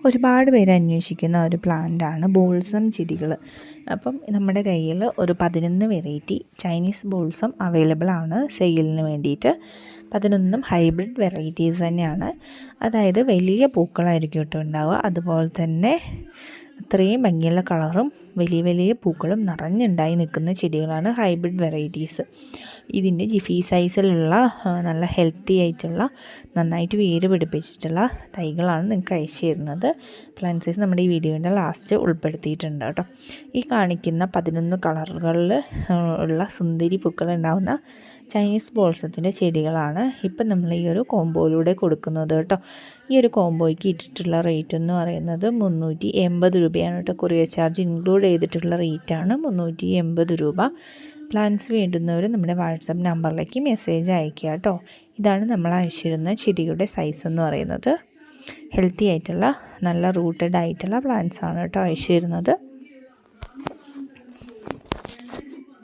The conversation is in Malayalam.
ഒരുപാട് പേര് അന്വേഷിക്കുന്ന ഒരു പ്ലാന്റാണ് ബോൾസം ചെടികൾ. അപ്പം നമ്മുടെ കയ്യിൽ ഒരു 11 വെറൈറ്റി ചൈനീസ് ബോൾസം അവൈലബിൾ ആണ് സെയിലിന് വേണ്ടിയിട്ട്. 11 ഹൈബ്രിഡ് വെറൈറ്റീസ് തന്നെയാണ്. അതായത് വലിയ പൂക്കളായിരിക്കും കേട്ടോ ഉണ്ടാവുക. അതുപോലെ തന്നെ അത്രയും ഭംഗിയുള്ള കളറും വലിയ വലിയ പൂക്കളും നിറഞ്ഞുണ്ടായി നിൽക്കുന്ന ചെടികളാണ് ഹൈബ്രിഡ് വെറൈറ്റീസ്. ഇതിൻ്റെ ജിഫി സൈസിലുള്ള നല്ല ഹെൽത്തി ആയിട്ടുള്ള നന്നായിട്ട് വേര് പിടിപ്പിച്ചിട്ടുള്ള തൈകളാണ് നിങ്ങൾക്ക് അയച്ചു തരുന്നത്. പ്ലാന്റ് സൈസ് നമ്മുടെ ഈ വീഡിയോൻ്റെ ലാസ്റ്റ് ഉൾപ്പെടുത്തിയിട്ടുണ്ട് കേട്ടോ. ഈ കാണിക്കുന്ന 11 കളറുകളിൽ ഉള്ള സുന്ദരി പൂക്കൾ ഉണ്ടാകുന്ന ചൈനീസ് ബോൾസത്തിൻ്റെ ചെടികളാണ് ഇപ്പം നമ്മൾ ഈ ഒരു കോംബോയിലൂടെ കൊടുക്കുന്നത് കേട്ടോ. ഈ ഒരു കോംബോയ്ക്ക് ഇട്ടിട്ടുള്ള റേറ്റ് എന്ന് പറയുന്നത് 380 രൂപയാണ് കേട്ടോ. കൊറിയർ ചാർജ് ഇൻക്ലൂഡ് ചെയ്തിട്ടുള്ള റേറ്റാണ് 380 രൂപ. പ്ലാൻസ് വേണ്ടുന്നവർ നമ്മുടെ വാട്സപ്പ് നമ്പറിലേക്ക് മെസ്സേജ് അയയ്ക്കുക കേട്ടോ. ഇതാണ് നമ്മൾ അയച്ചിരുന്ന ചെടിയുടെ സൈസ് എന്ന് പറയുന്നത്. ഹെൽത്തി ആയിട്ടുള്ള നല്ല റൂട്ടഡ് ആയിട്ടുള്ള പ്ലാന്റ്സ് ആണ് കേട്ടോ അയച്ചു തരുന്നത്.